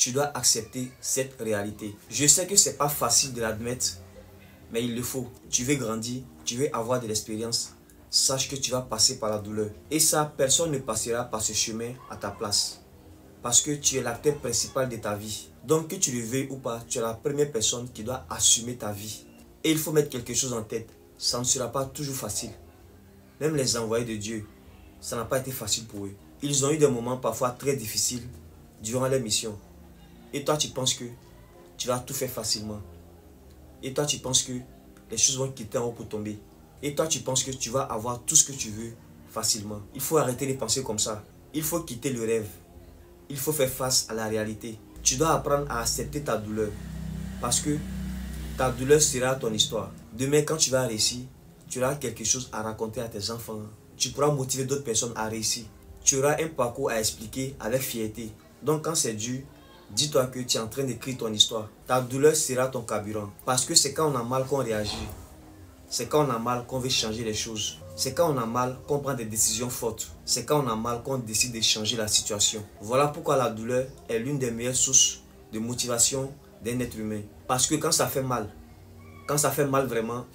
tu dois accepter cette réalité. Je sais que c'est pas facile de l'admettre, mais il le faut. Tu veux grandir, tu veux avoir de l'expérience. Sache que tu vas passer par la douleur. Et ça, personne ne passera par ce chemin à ta place. Parce que tu es l'acteur principal de ta vie. Donc que tu le veuilles ou pas, tu es la première personne qui doit assumer ta vie. Et il faut mettre quelque chose en tête. Ça ne sera pas toujours facile. Même les envoyés de Dieu, ça n'a pas été facile pour eux. Ils ont eu des moments parfois très difficiles durant leur mission. Et toi, tu penses que tu vas tout faire facilement. Et toi, tu penses que les choses vont quitter en haut pour tomber. Et toi, tu penses que tu vas avoir tout ce que tu veux facilement. Il faut arrêter de penser comme ça. Il faut quitter le rêve. Il faut faire face à la réalité. Tu dois apprendre à accepter ta douleur. Parce que ta douleur sera ton histoire. Demain, quand tu vas réussir, tu auras quelque chose à raconter à tes enfants. Tu pourras motiver d'autres personnes à réussir. Tu auras un parcours à expliquer avec fierté. Donc quand c'est dur, dis-toi que tu es en train d'écrire ton histoire. Ta douleur sera ton carburant. Parce que c'est quand on a mal qu'on réagit. C'est quand on a mal qu'on veut changer les choses. C'est quand on a mal qu'on prend des décisions fortes. C'est quand on a mal qu'on décide de changer la situation. Voilà pourquoi la douleur est l'une des meilleures sources de motivation d'un être humain. Parce que quand ça fait mal vraiment,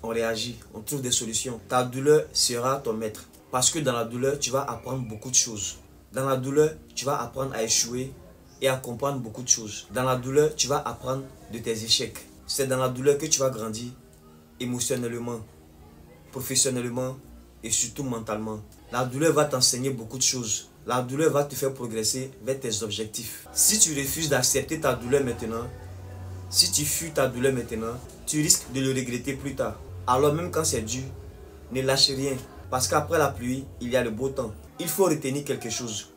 on réagit, on trouve des solutions. Ta douleur sera ton maître. Parce que dans la douleur, tu vas apprendre beaucoup de choses. Dans la douleur, tu vas apprendre à échouer et à comprendre beaucoup de choses. Dans la douleur, tu vas apprendre de tes échecs. C'est dans la douleur que tu vas grandir émotionnellement, professionnellement et surtout mentalement. La douleur va t'enseigner beaucoup de choses. La douleur va te faire progresser vers tes objectifs. Si tu refuses d'accepter ta douleur maintenant, si tu fuis ta douleur maintenant, tu risques de le regretter plus tard. Alors même quand c'est dur, ne lâche rien. Parce qu'après la pluie, il y a le beau temps. Il faut retenir quelque chose.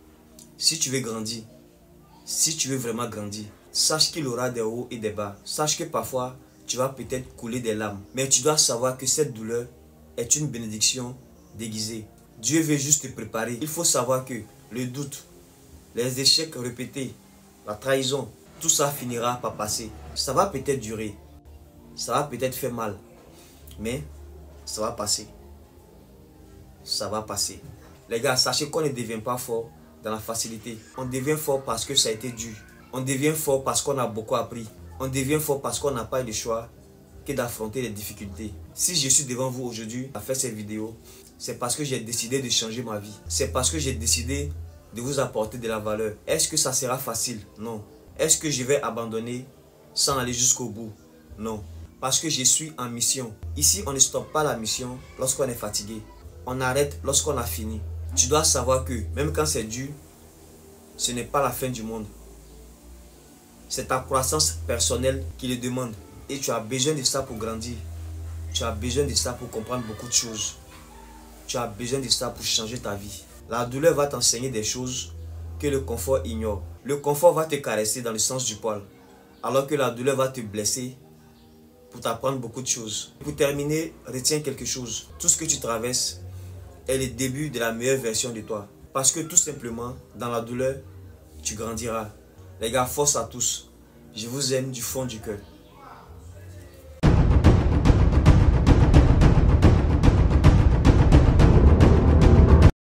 Si tu veux grandir, si tu veux vraiment grandir, sache qu'il y aura des hauts et des bas. Sache que parfois, tu vas peut-être couler des larmes. Mais tu dois savoir que cette douleur est une bénédiction déguisée. Dieu veut juste te préparer. Il faut savoir que le doute, les échecs répétés, la trahison, tout ça finira par passer. Ça va peut-être durer. Ça va peut-être faire mal. Mais ça va passer. Ça va passer. Les gars, sachez qu'on ne devient pas fort dans la facilité. On devient fort parce que ça a été dur. On devient fort parce qu'on a beaucoup appris. On devient fort parce qu'on n'a pas eu le choix que d'affronter les difficultés. Si je suis devant vous aujourd'hui à faire cette vidéo, c'est parce que j'ai décidé de changer ma vie. C'est parce que j'ai décidé de vous apporter de la valeur. Est-ce que ça sera facile? Non. Est-ce que je vais abandonner sans aller jusqu'au bout? Non. Parce que je suis en mission. Ici, on ne stoppe pas la mission lorsqu'on est fatigué. On arrête lorsqu'on a fini. Tu dois savoir que même quand c'est dur, ce n'est pas la fin du monde. C'est ta croissance personnelle qui le demande. Et tu as besoin de ça pour grandir. Tu as besoin de ça pour comprendre beaucoup de choses. Tu as besoin de ça pour changer ta vie. La douleur va t'enseigner des choses que le confort ignore. Le confort va te caresser dans le sens du poil. Alors que la douleur va te blesser pour t'apprendre beaucoup de choses. Pour terminer, retiens quelque chose. Tout ce que tu traverses est le début de la meilleure version de toi. Parce que tout simplement, dans la douleur, tu grandiras. Les gars, force à tous. Je vous aime du fond du cœur.